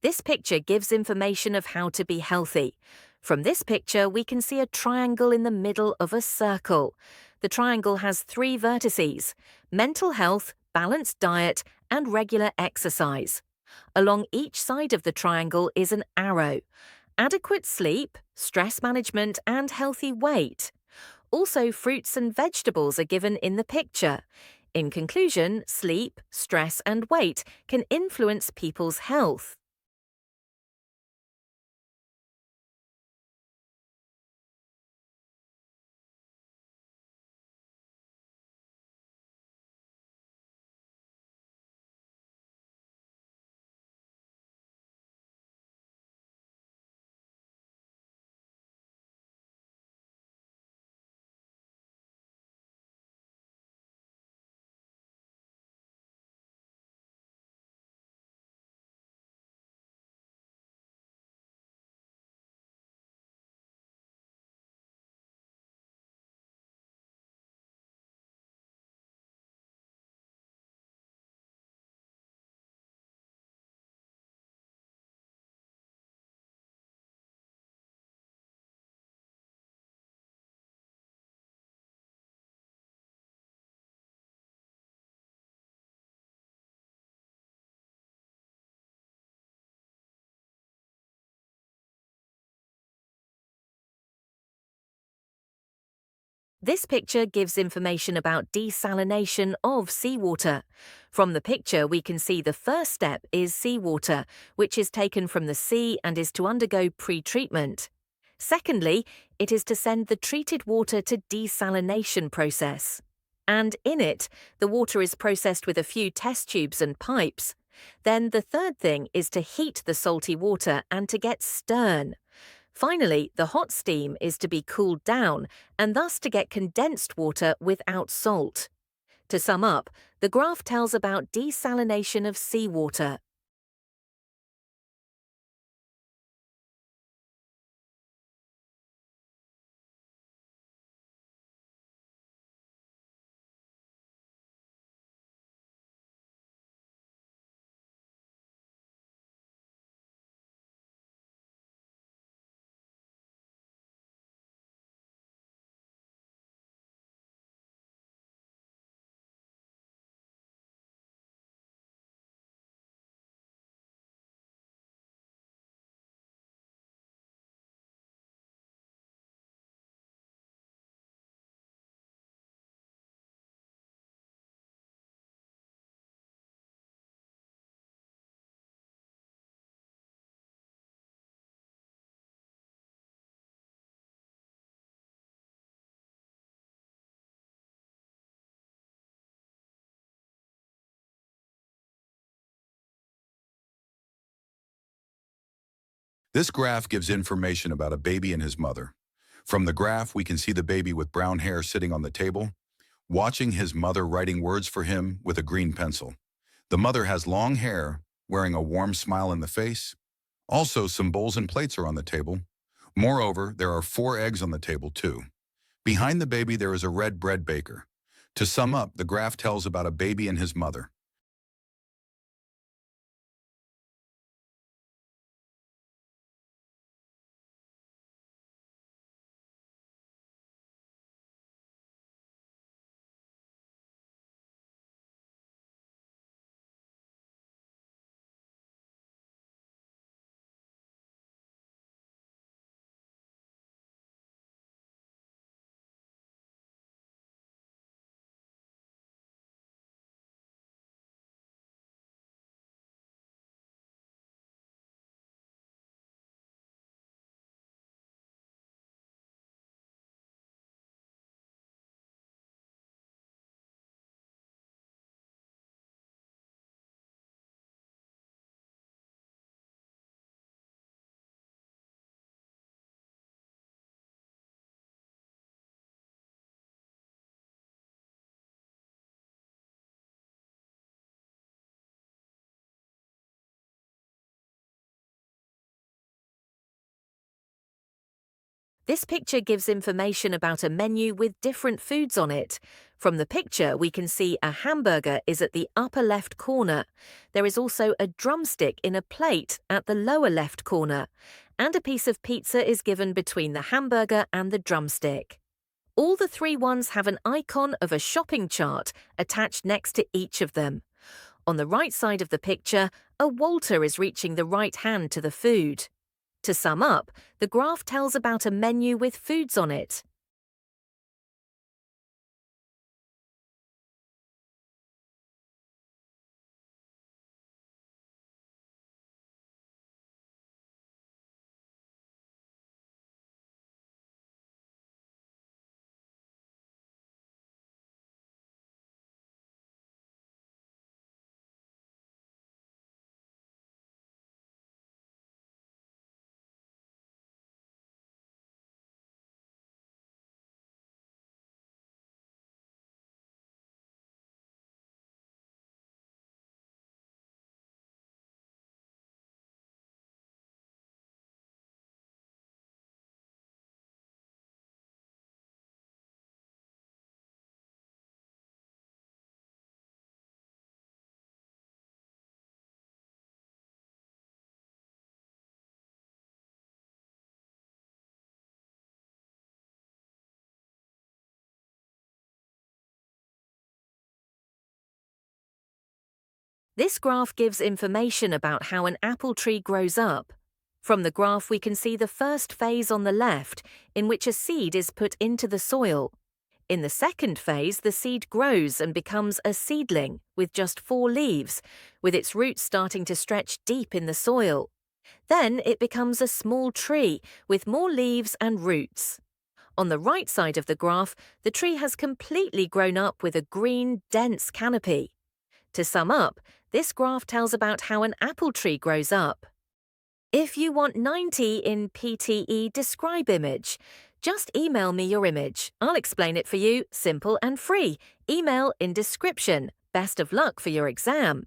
This picture gives information of how to be healthy. From this picture, we can see a triangle in the middle of a circle. The triangle has 3 vertices: mental health, balanced diet, and regular exercise. Along each side of the triangle is an arrow: adequate sleep, stress management, and healthy weight. Also, fruits and vegetables are given in the picture. In conclusion, sleep, stress, and weight can influence people's health. This picture gives information about desalination of seawater. From the picture, we can see the first step is seawater, which is taken from the sea and is to undergo pre-treatment. Secondly, it is to send the treated water to desalination process. And in it, the water is processed with a few test tubes and pipes. Then the third thing is to heat the salty water and to get stern. Finally, the hot steam is to be cooled down and thus to get condensed water without salt. To sum up, the graph tells about desalination of seawater. This graph gives information about a baby and his mother. From the graph, we can see the baby with brown hair sitting on the table, watching his mother writing words for him with a green pencil. The mother has long hair, wearing a warm smile in the face. Also, some bowls and plates are on the table. Moreover, there are 4 eggs on the table too. Behind the baby, there is a red bread baker. To sum up, the graph tells about a baby and his mother. This picture gives information about a menu with different foods on it. From the picture, we can see a hamburger is at the upper left corner. There is also a drumstick in a plate at the lower left corner, and a piece of pizza is given between the hamburger and the drumstick. All the three ones have an icon of a shopping chart attached next to each of them. On the right side of the picture, a Walter is reaching the right hand to the food. To sum up, the graph tells about a menu with foods on it. This graph gives information about how an apple tree grows up. From the graph, we can see the first phase on the left, in which a seed is put into the soil. In the second phase, the seed grows and becomes a seedling with just 4 leaves, with its roots starting to stretch deep in the soil. Then it becomes a small tree with more leaves and roots. On the right side of the graph, the tree has completely grown up with a green, dense canopy. To sum up, this graph tells about how an apple tree grows up. If you want 90 in PTE Describe image, just email me your image. I'll explain it for you, simple and free. Email in description. Best of luck for your exam.